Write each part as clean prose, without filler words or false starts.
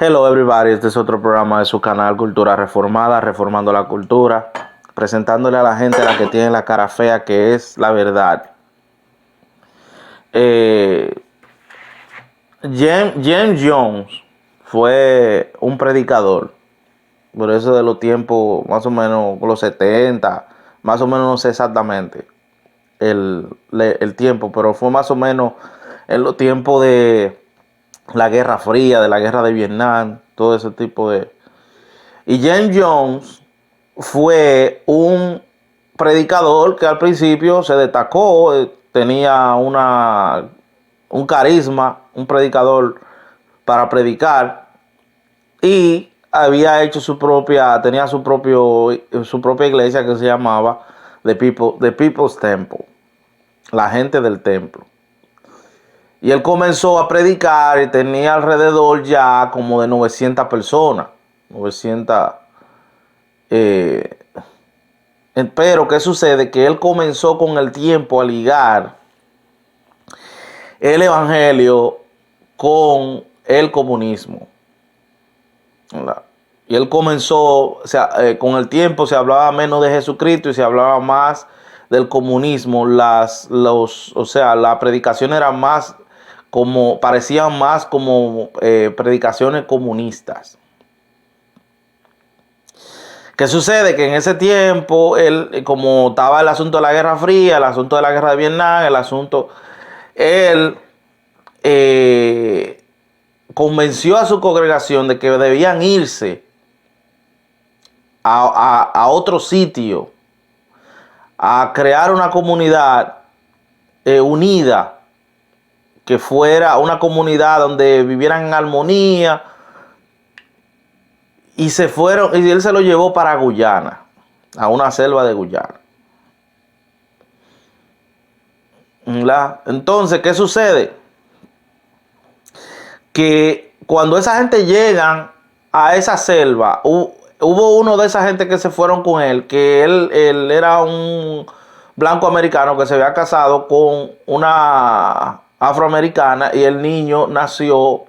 Hello everybody, este es otro programa de su canal Cultura Reformada, Reformando la Cultura, presentándole a la gente la que tiene la cara fea, que es la verdad. Eh, James Jones fue un predicador, por eso de los tiempos, más o menos los 70, más o menos no sé exactamente el tiempo, pero fue más o menos en los tiempos de la Guerra Fría, de la Guerra de Vietnam, todo ese tipo de... Y James Jones fue un predicador que al principio se destacó, tenía un carisma, un predicador para predicar y había hecho tenía su propia iglesia que se llamaba The People's Temple, la gente del templo. Y él comenzó a predicar y tenía alrededor ya como de 900 personas, 900. Eh, pero ¿qué sucede? Que él comenzó con el tiempo a ligar el evangelio con el comunismo, ¿verdad? Y él comenzó, o sea, con el tiempo se hablaba menos de Jesucristo y se hablaba más del comunismo. O sea, la predicación era más como, parecían más como predicaciones comunistas. ¿Qué sucede? Que en ese tiempo, él, como estaba el asunto de la Guerra Fría, el asunto de la Guerra de Vietnam, él eh, convenció a su congregación de que debían irse a otro sitio, a crear una comunidad unida, que fuera una comunidad donde vivieran en armonía, y se fueron, y él se lo llevó para Guyana, a una selva de Guyana. Entonces, ¿qué sucede? Que cuando esa gente llegan a esa selva, hubo uno de esa gente que se fueron con él, que él era un blanco americano que se había casado con una afroamericana y el niño nació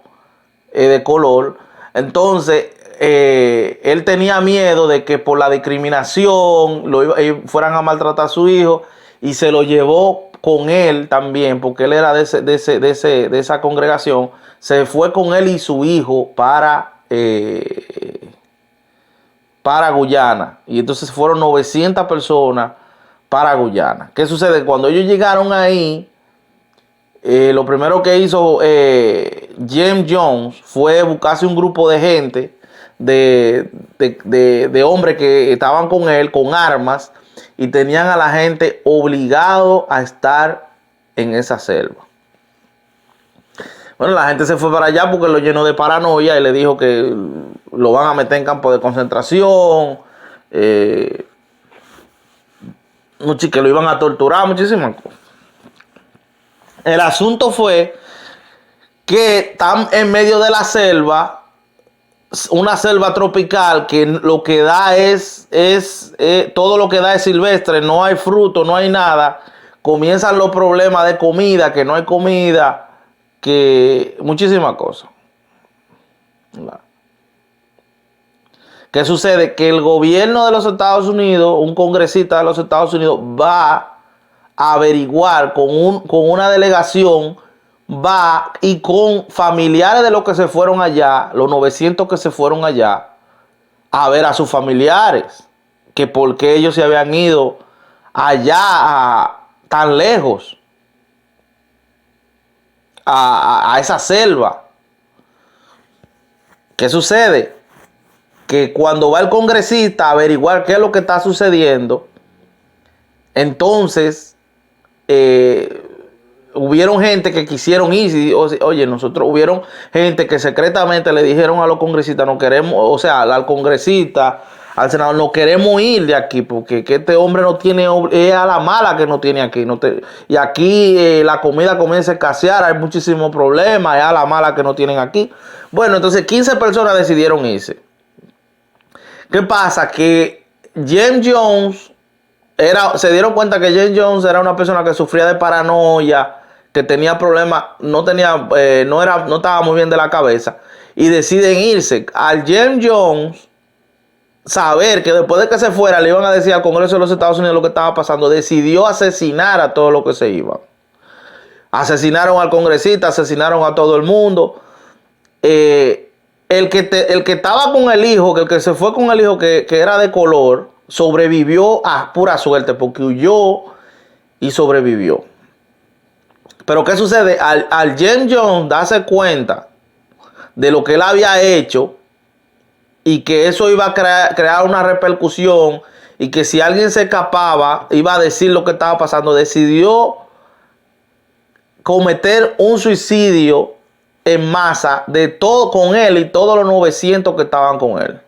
de color. Entonces, él tenía miedo de que por la discriminación fueran a maltratar a su hijo y se lo llevó con él también, porque él era de esa congregación. Se fue con él y su hijo para Guyana. Y entonces fueron 900 personas para Guyana. ¿Qué sucede? Cuando ellos llegaron ahí, lo primero que hizo James Jones fue buscarse un grupo de gente, de hombres que estaban con él, con armas, y tenían a la gente obligado a estar en esa selva. Bueno, la gente se fue para allá porque lo llenó de paranoia y le dijo que lo van a meter en campo de concentración, que lo iban a torturar, muchísimas cosas. El asunto fue que están en medio de la selva, una selva tropical que lo que da todo lo que da es silvestre, no hay fruto, no hay nada. Comienzan los problemas de comida, que no hay comida, que muchísimas cosas. ¿Qué sucede? Que el gobierno de los Estados Unidos, un congresista de los Estados Unidos, va a averiguar con una delegación, va y con familiares de los que se fueron allá, los 900 que se fueron allá, a ver a sus familiares, que por qué ellos se habían ido allá tan lejos, a esa selva. ¿Qué sucede? Que cuando va el congresista a averiguar qué es lo que está sucediendo, entonces hubieron gente que quisieron ir. Oye, hubieron gente que secretamente le dijeron a los congresistas, no queremos, o sea, al congresista, al senador, no queremos ir de aquí, porque que este hombre no tiene, es a la mala que no tiene aquí. Y aquí la comida comienza a escasear, hay muchísimos problemas, es a la mala que no tienen aquí. Bueno, entonces 15 personas decidieron irse. ¿Qué pasa? Que James Jones se dieron cuenta que James Jones era una persona que sufría de paranoia, que tenía problemas, no estaba muy bien de la cabeza, y deciden irse. Al James Jones saber que después de que se fuera le iban a decir al Congreso de los Estados Unidos lo que estaba pasando, decidió asesinar a todos los que se iban. Asesinaron al congresista, asesinaron a todo el mundo. El que estaba con el hijo, que el que se fue con el hijo que era de color, sobrevivió a pura suerte porque huyó y sobrevivió. Pero ¿qué sucede? Al James Jones darse cuenta de lo que él había hecho y que eso iba a crear una repercusión y que si alguien se escapaba iba a decir lo que estaba pasando, decidió cometer un suicidio en masa de todo con él y todos los 900 que estaban con él.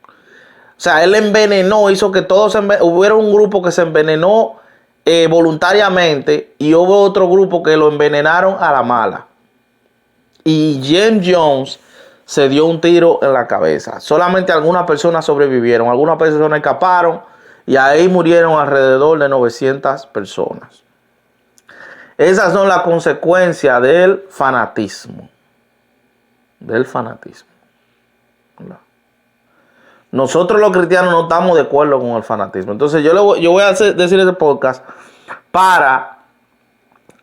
O sea, él envenenó, hizo que todos hubiera un grupo que se envenenó voluntariamente y hubo otro grupo que lo envenenaron a la mala. Y James Jones se dio un tiro en la cabeza. Solamente algunas personas sobrevivieron, algunas personas escaparon y ahí murieron alrededor de 900 personas. Esas son las consecuencias del fanatismo. Del fanatismo. Nosotros los cristianos no estamos de acuerdo con el fanatismo. Entonces yo voy a decir este podcast para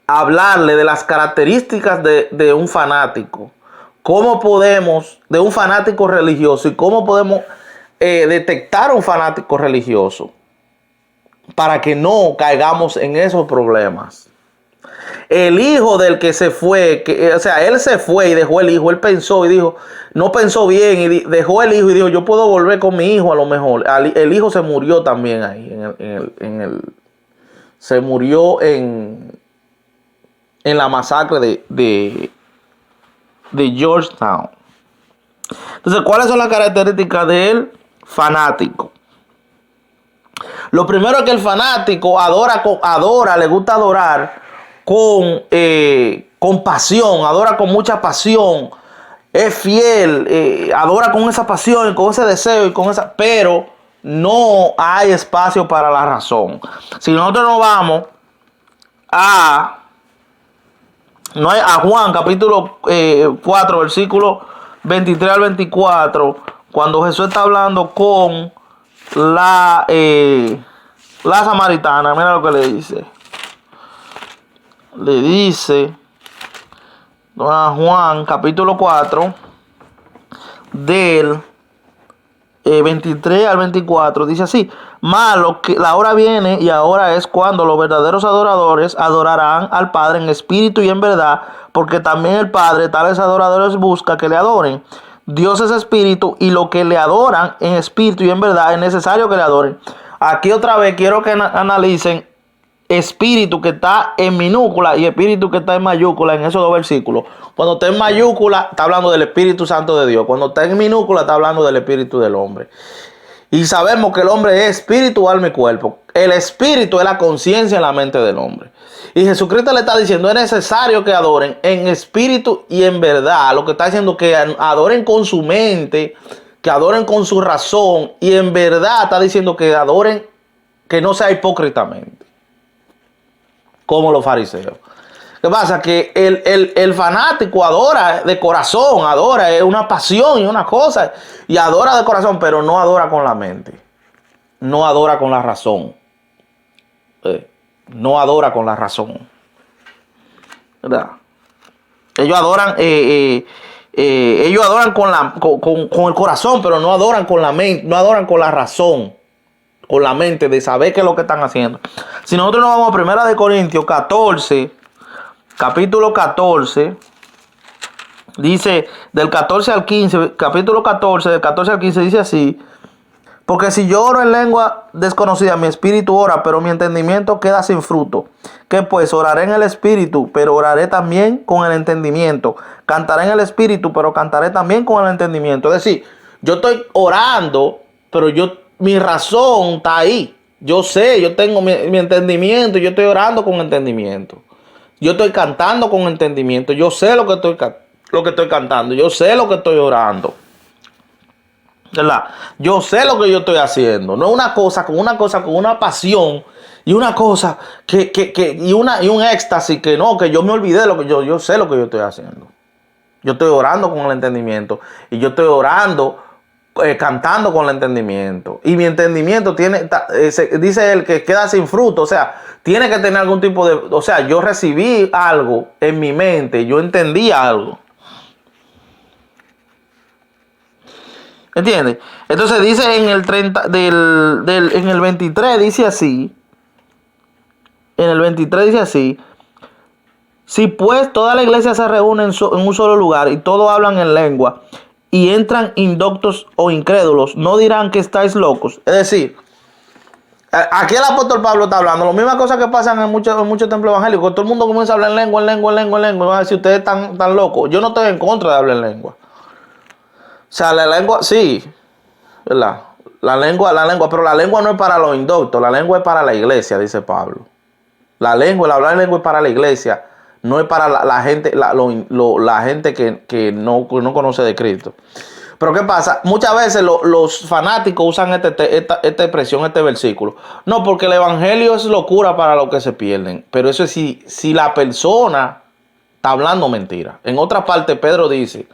hablarle de las características de un fanático. Cómo podemos, de un fanático religioso, y cómo podemos detectar un fanático religioso para que no caigamos en esos problemas. El hijo del que se fue, o sea, él se fue y dejó el hijo, él pensó y dijo, no pensó bien y dejó el hijo y dijo, yo puedo volver con mi hijo a lo mejor. El hijo se murió también ahí, se murió en la masacre de Georgetown. Entonces, ¿cuáles son las características del fanático? Lo primero es que el fanático le gusta adorar con pasión, adora con mucha pasión, es fiel, adora con esa pasión, con ese deseo y pero no hay espacio para la razón. Si nosotros nos vamos a Juan capítulo 4 versículo 23 al 24, cuando Jesús está hablando con la samaritana, mira lo que le dice. Le dice a Juan capítulo 4 del 23 al 24, dice así: malo que la hora viene y ahora es cuando los verdaderos adoradores adorarán al Padre en espíritu y en verdad, porque también el Padre tales adoradores busca que le adoren. Dios es espíritu y lo que le adoran en espíritu y en verdad es necesario que le adoren. Aquí otra vez quiero que analicen espíritu que está en minúscula y espíritu que está en mayúscula en esos dos versículos. Cuando está en mayúscula está hablando del Espíritu Santo de Dios. Cuando está en minúscula está hablando del espíritu del hombre. Y sabemos que el hombre es espíritu, alma y cuerpo. El espíritu es la conciencia en la mente del hombre. Y Jesucristo le está diciendo, es necesario que adoren en espíritu y en verdad. Lo que está diciendo que adoren con su mente, que adoren con su razón. Y en verdad está diciendo que adoren, que no sea hipócritamente, como los fariseos. ¿Qué pasa? Que el fanático adora de corazón, adora, es una pasión y una cosa, y adora de corazón, pero no adora con la mente, no adora con la razón, no adora con la razón, ¿verdad? Ellos adoran, con el corazón, pero no adoran con la mente, no adoran con la razón, con la mente de saber qué es lo que están haciendo. Si nosotros nos vamos a 1 Corintios 14, capítulo 14, dice del 14 al 15, capítulo 14, del 14 al 15 dice así: porque si yo oro en lengua desconocida, mi espíritu ora, pero mi entendimiento queda sin fruto. Que pues oraré en el espíritu, pero oraré también con el entendimiento. Cantaré en el espíritu, pero cantaré también con el entendimiento. Es decir, yo estoy orando, pero mi razón está ahí. Yo sé, yo tengo mi entendimiento, yo estoy orando con entendimiento. Yo estoy cantando con entendimiento. Yo sé lo que estoy cantando. Yo sé lo que estoy orando. ¿verdad? Yo sé lo que yo estoy haciendo. No es una cosa, con una pasión y una cosa y un éxtasis que no, que yo me olvidé de lo que yo sé lo que yo estoy haciendo. Yo estoy orando con el entendimiento y yo estoy orando, cantando con el entendimiento. Y mi entendimiento dice él que queda sin fruto. O sea, tiene que tener algún tipo de... O sea, yo recibí algo en mi mente, yo entendí algo. ¿Entiendes? Entonces dice en el 30 en el 23 dice así. En el 23 dice así. Si pues toda la iglesia se reúne en un solo lugar y todos hablan en lengua y entran indoctos o incrédulos, no dirán que estáis locos. Es decir, aquí el apóstol Pablo está hablando las mismas cosas que pasan en muchos templos evangélicos. Todo el mundo comienza a hablar en lengua, en lengua, en lengua, en lengua. Y van a decir, ustedes están locos. Yo no estoy en contra de hablar en lengua. O sea, la lengua, sí, ¿verdad? La lengua, pero la lengua no es para los indoctos, la lengua es para la iglesia, dice Pablo. La lengua, el hablar en lengua es para la iglesia, no es para la gente, la gente que no conoce de Cristo. Pero ¿qué pasa? Muchas veces los fanáticos usan esta expresión, este versículo. No, porque el evangelio es locura para los que se pierden. Pero eso es si la persona está hablando mentira. En otra parte, Pedro dice,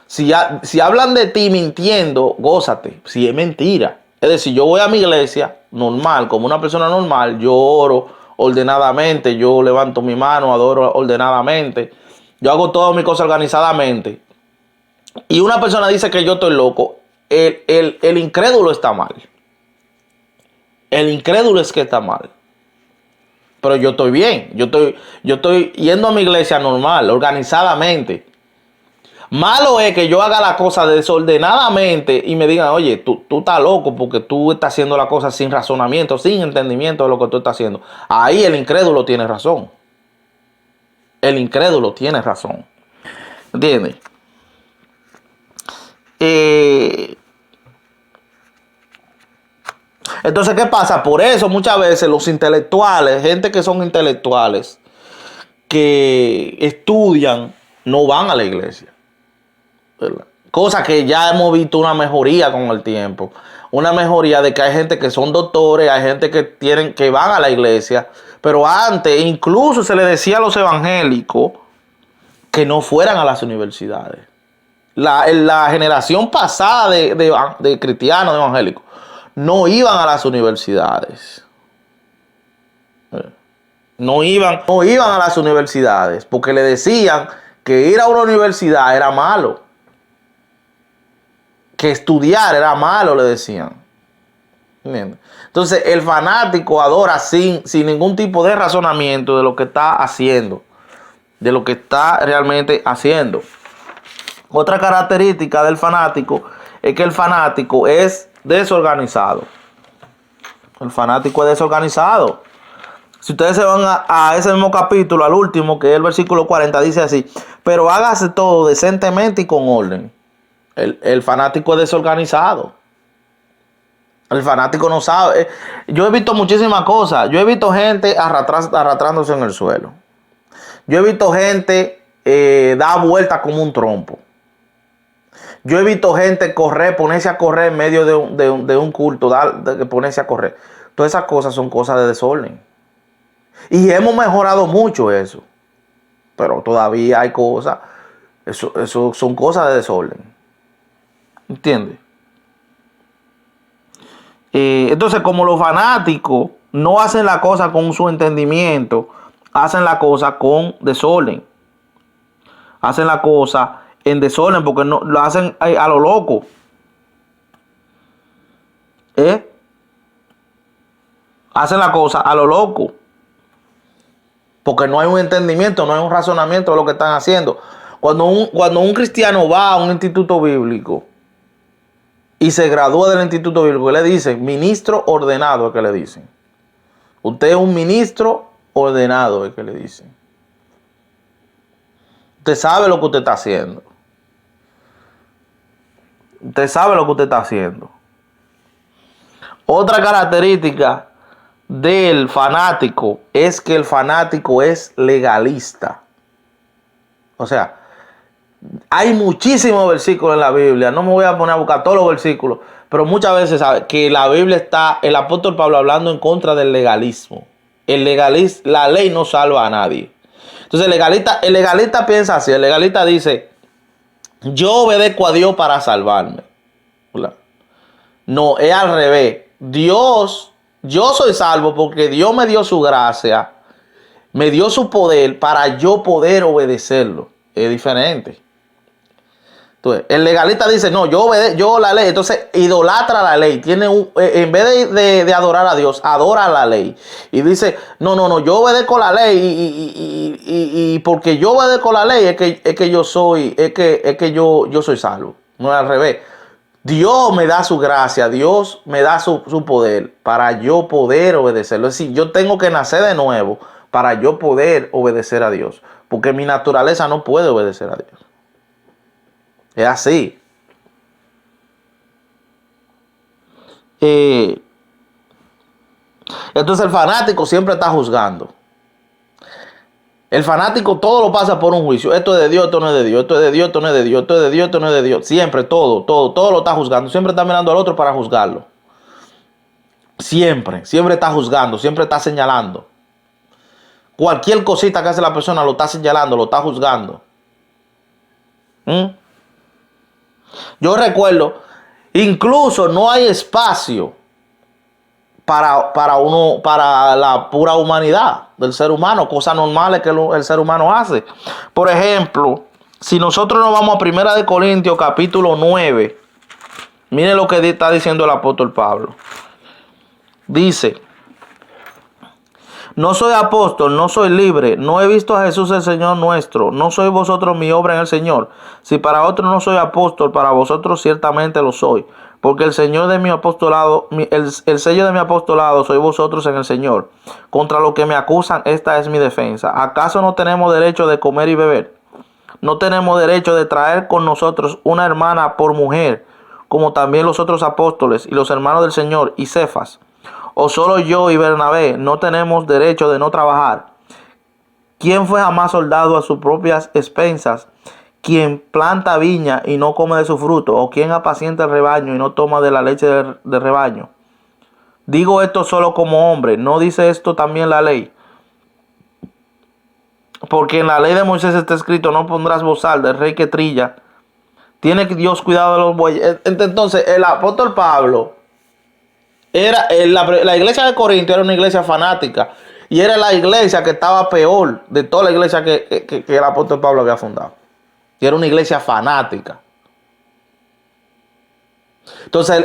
si hablan de ti mintiendo, gózate. Si es mentira. Es decir, yo voy a mi iglesia normal, como una persona normal, yo oro ordenadamente, yo levanto mi mano, adoro ordenadamente, yo hago todas mis cosas organizadamente. Y una persona dice que yo estoy loco, el incrédulo está mal. El incrédulo es que está mal. Pero yo estoy bien, yo estoy yendo a mi iglesia normal, organizadamente. Malo es que yo haga la cosa desordenadamente y me digan, oye, tú estás loco porque tú estás haciendo la cosa sin razonamiento, sin entendimiento de lo que tú estás haciendo. Ahí el incrédulo tiene razón. El incrédulo tiene razón. ¿Entiendes? Entonces, ¿qué pasa? Por eso muchas veces los intelectuales, gente que son intelectuales, que estudian, no van a la iglesia. ¿Verdad? Cosa que ya hemos visto una mejoría con el tiempo. Una mejoría de que hay gente que son doctores, hay gente que van a la iglesia. Pero antes incluso se le decía a los evangélicos que no fueran a las universidades. La generación pasada de cristianos evangélicos no iban a las universidades. No iban a las universidades porque le decían que ir a una universidad era malo. Que estudiar era malo, le decían. ¿Entiendes? Entonces el fanático adora sin ningún tipo de razonamiento de lo que está haciendo. De lo que está realmente haciendo. Otra característica del fanático es que el fanático es desorganizado. El fanático es desorganizado. Si ustedes se van a ese mismo capítulo, al último, que es el versículo 40, dice así: pero hágase todo decentemente y con orden. El fanático es desorganizado. El fanático no sabe. Yo he visto muchísimas cosas. Yo he visto gente arrastrándose en el suelo. Yo he visto gente dar vueltas como un trompo. Yo he visto gente ponerse a correr en medio de un culto, ponerse a correr. Todas esas cosas son cosas de desorden. Y hemos mejorado mucho eso. Pero todavía hay cosas. Eso son cosas de desorden. ¿Entiendes? Entonces, como los fanáticos no hacen la cosa con su entendimiento, hacen la cosa con desorden. Hacen la cosa en desorden porque no lo hacen a lo loco. Hacen la cosa a lo loco. Porque no hay un entendimiento, no hay un razonamiento de lo que están haciendo. Cuando un cristiano va a un instituto bíblico y se gradúa del instituto bíblico, le dicen ministro ordenado, es que le dicen. Usted es un ministro ordenado, es que le dicen. Usted sabe lo que usted está haciendo. Usted sabe lo que usted está haciendo. Otra característica del fanático es que el fanático es legalista. O sea, Hay muchísimos versículos en la Biblia. No me voy a poner a buscar todos los versículos, pero muchas veces sabe que la Biblia está, el apóstol Pablo hablando en contra del legalismo. La ley no salva a nadie. Entonces el legalista piensa así. El legalista dice, yo obedezco a Dios para salvarme. No, es al revés. Dios, yo soy salvo porque Dios me dio su gracia, me dio su poder para yo poder obedecerlo. Es diferente. Entonces, el legalista dice, no, yo la ley. Entonces, idolatra la ley. En vez de adorar a Dios, adora la ley. Y dice, no, yo obedezco la ley. Y porque yo obedezco la ley es que yo soy salvo. No es al revés. Dios me da su gracia, Dios me da su poder para yo poder obedecerlo. Es decir, yo tengo que nacer de nuevo para yo poder obedecer a Dios. Porque mi naturaleza no puede obedecer a Dios. Es así. Entonces el fanático siempre está juzgando. El fanático todo lo pasa por un juicio. Esto es de Dios, esto no es de Dios. Esto es de Dios, esto no es de Dios. Esto es de Dios, esto no es de Dios. Siempre, todo lo está juzgando. Siempre está mirando al otro para juzgarlo. Siempre está juzgando, siempre está señalando. Cualquier cosita que hace la persona lo está señalando, lo está juzgando. Yo recuerdo, incluso no hay espacio para la pura humanidad del ser humano, cosas normales que el ser humano hace. Por ejemplo, si nosotros nos vamos a 1 Corintios capítulo 9, mire lo que está diciendo el apóstol Pablo. Dice, no soy apóstol, no soy libre, no he visto a Jesús el Señor nuestro, no sois vosotros mi obra en el Señor. Si para otros no soy apóstol, para vosotros ciertamente lo soy. Porque el Señor de mi apostolado, el sello de mi apostolado sois vosotros en el Señor. Contra lo que me acusan, esta es mi defensa. ¿Acaso no tenemos derecho de comer y beber? ¿No tenemos derecho de traer con nosotros una hermana por mujer, como también los otros apóstoles y los hermanos del Señor y Cefas? ¿O solo yo y Bernabé no tenemos derecho de no trabajar? ¿Quién fue jamás soldado a sus propias expensas? ¿Quién planta viña y no come de su fruto? ¿O quién apacienta el rebaño y no toma de la leche del rebaño? Digo esto solo como hombre, ¿no dice esto también la ley? Porque en la ley de Moisés está escrito, no pondrás bozal del rey que trilla. Tiene Dios cuidado de los bueyes. Entonces, el apóstol Pablo, la iglesia de Corinto era una iglesia fanática. Y era la iglesia que estaba peor de toda la iglesia que el apóstol Pablo había fundado. Y era una iglesia fanática. Entonces,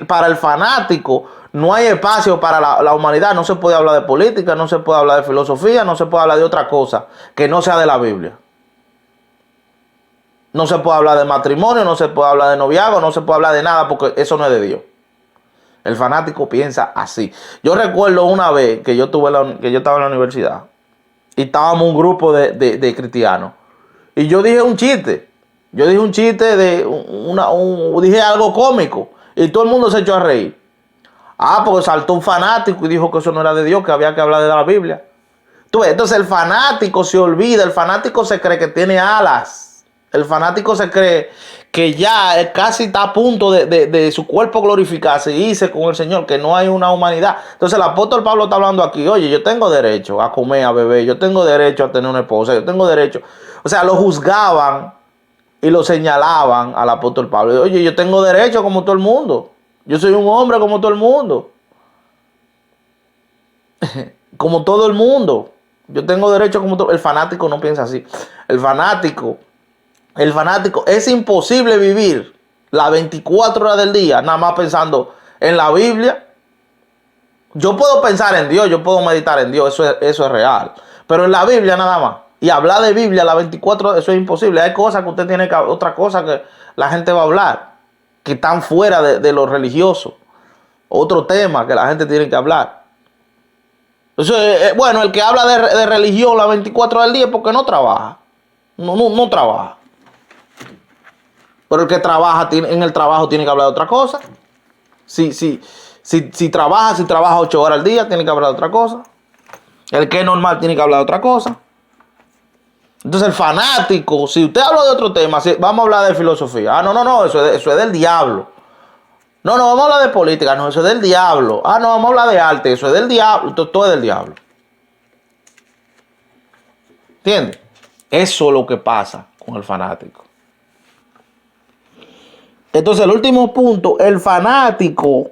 para el fanático no hay espacio para la humanidad. No se puede hablar de política, no se puede hablar de filosofía, no se puede hablar de otra cosa que no sea de la Biblia. No se puede hablar de matrimonio, no se puede hablar de noviazgo, no se puede hablar de nada porque eso no es de Dios. El fanático piensa así. Yo recuerdo una vez que yo estaba en la universidad y estábamos un grupo de cristianos. Y yo dije un chiste. Yo dije un chiste dije algo cómico. Y todo el mundo se echó a reír. Porque saltó un fanático y dijo que eso no era de Dios, que había que hablar de la Biblia. Entonces el fanático se olvida, el fanático se cree que tiene alas. El fanático se cree que ya casi está a punto de su cuerpo glorificarse y irse con el Señor, que no hay una humanidad. Entonces el apóstol Pablo está hablando aquí, oye, yo tengo derecho a comer, a beber, yo tengo derecho a tener una esposa, yo tengo derecho. O sea, lo juzgaban y lo señalaban al apóstol Pablo. Oye, yo tengo derecho como todo el mundo. Yo soy un hombre como todo el mundo. Como todo el mundo. Yo tengo derecho como todo. El fanático no piensa así. El fanático, es imposible vivir las 24 horas del día nada más pensando en la Biblia. Yo puedo pensar en Dios, yo puedo meditar en Dios, eso es real. Pero en la Biblia nada más. Y hablar de Biblia las 24 horas, eso es imposible. Hay cosas que usted tiene que, otra cosa que la gente va a hablar, que están fuera de lo religioso. Otro tema que la gente tiene que hablar. Entonces, bueno, el que habla de religión las 24 horas del día es porque no trabaja. No trabaja. Pero el que trabaja en el trabajo tiene que hablar de otra cosa. Si trabaja 8 horas al día, tiene que hablar de otra cosa. El que es normal tiene que hablar de otra cosa. Entonces Entonces el fanático, si usted habla de otro tema, vamos a hablar de filosofía. No, eso es del diablo. No, vamos a hablar de política, no, eso es del diablo. No, vamos a hablar de arte, eso es del diablo, todo es del diablo. ¿Entiendes? Eso es lo que pasa con el fanático. Entonces el último punto, el fanático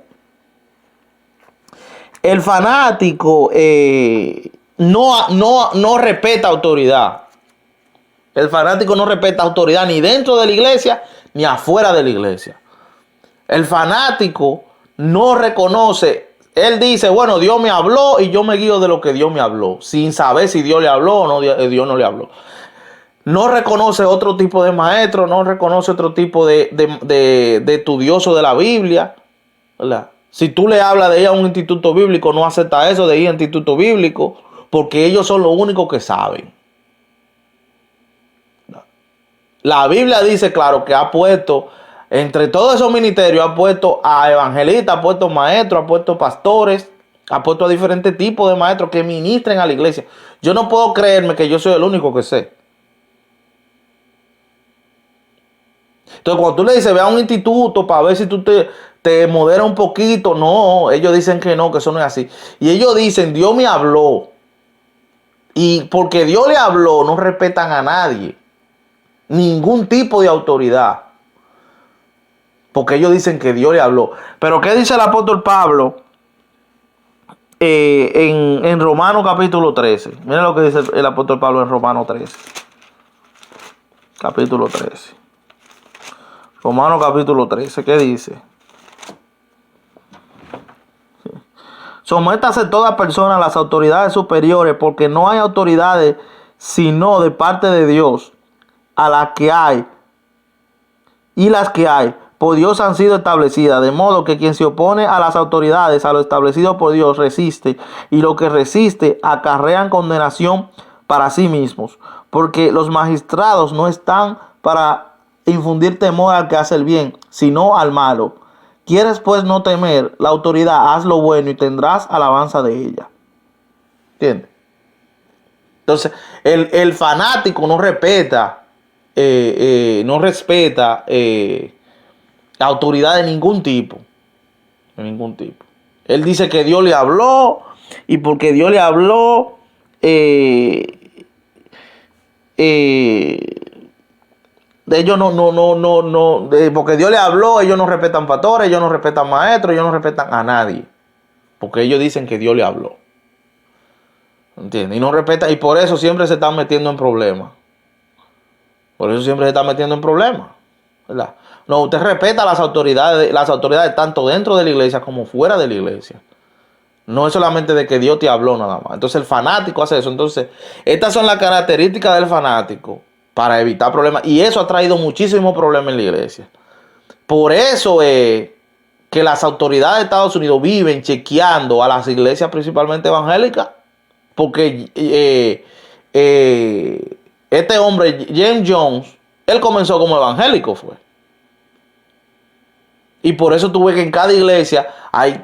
no respeta autoridad. El fanático no respeta autoridad ni dentro de la iglesia ni afuera de la iglesia. El fanático no reconoce, él dice, bueno, Dios me habló y yo me guío de lo que Dios me habló, sin saber si Dios le habló o no, Dios no le habló. No reconoce otro tipo de maestro, no reconoce otro tipo de estudioso de la Biblia, ¿verdad? Si tú le hablas de ir a un instituto bíblico, no acepta eso de ir a un instituto bíblico, porque ellos son los únicos que saben. La Biblia dice, claro, que ha puesto, entre todos esos ministerios, ha puesto a evangelistas, ha puesto maestros, ha puesto pastores, ha puesto a diferentes tipos de maestros que ministren a la iglesia. Yo no puedo creerme que yo soy el único que sé. Entonces, cuando tú le dices, ve a un instituto para ver si tú te moderas un poquito, no, ellos dicen que no, que eso no es así. Y ellos dicen, Dios me habló. Y porque Dios le habló, no respetan a nadie. Ningún tipo de autoridad. Porque ellos dicen que Dios le habló. Pero ¿qué dice el apóstol Pablo en Romanos capítulo 13? Miren lo que dice el apóstol Pablo en Romanos 13. Capítulo 13. Romanos capítulo 13. ¿Qué dice? Sométase toda persona a las autoridades superiores, porque no hay autoridades sino de parte de Dios. A las que hay y las que hay por Dios han sido establecidas, de modo que quien se opone a las autoridades, a lo establecido por Dios, resiste, y lo que resiste acarrean condenación para sí mismos, porque los magistrados no están para infundir temor al que hace el bien, sino al malo. ¿Quieres pues no temer la autoridad? Haz lo bueno y tendrás alabanza de ella. ¿Entiendes? Entonces, el fanático no respeta autoridad de ningún tipo. De ningún tipo. Él dice que Dios le habló, y porque Dios le habló, ellos porque Dios le habló, ellos no respetan pastores, ellos no respetan maestros, ellos no respetan a nadie. Porque ellos dicen que Dios le habló. ¿Entiendes? Y no respeta, y por eso siempre se están metiendo en problemas. Por eso siempre se está metiendo en problemas, ¿verdad? No, usted respeta las autoridades tanto dentro de la iglesia como fuera de la iglesia. No es solamente de que Dios te habló nada más. Entonces el fanático hace eso. Entonces, estas son las características del fanático para evitar problemas. Y eso ha traído muchísimos problemas en la iglesia. Por eso es que las autoridades de Estados Unidos viven chequeando a las iglesias principalmente evangélicas. Porque este hombre, James Jones, él comenzó como evangélico, fue. Y por eso tuve que en cada iglesia hay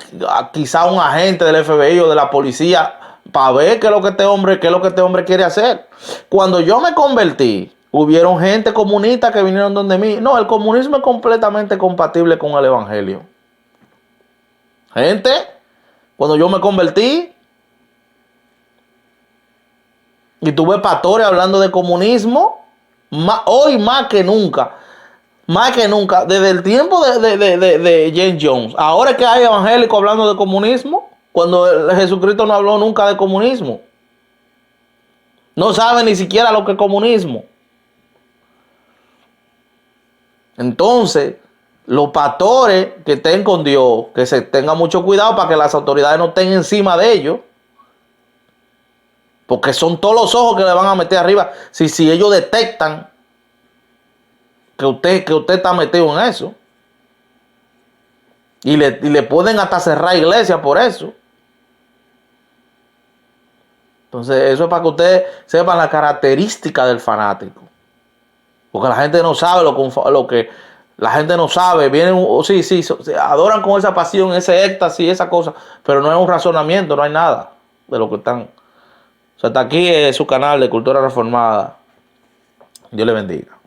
quizá un agente del FBI o de la policía para ver qué es lo que este hombre quiere hacer. Cuando yo me convertí, hubieron gente comunista que vinieron donde mí. No, el comunismo es completamente compatible con el evangelio. Gente, cuando yo me convertí, y tuve pastores hablando de comunismo, hoy más que nunca, desde el tiempo de James Jones. Ahora es que hay evangélicos hablando de comunismo, cuando Jesucristo no habló nunca de comunismo. No saben ni siquiera lo que es comunismo. Entonces, los pastores que estén con Dios, que se tengan mucho cuidado para que las autoridades no estén encima de ellos. Porque son todos los ojos que le van a meter arriba. Si ellos detectan que usted está metido en eso. Y le pueden hasta cerrar iglesia por eso. Entonces, eso es para que ustedes sepan la característica del fanático. Porque la gente no sabe lo que la gente no sabe. Vienen, sí, se adoran con esa pasión, ese éxtasis, esa cosa. Pero no es un razonamiento, no hay nada de lo que están. O sea, hasta aquí es su canal de Cultura Reformada. Dios le bendiga.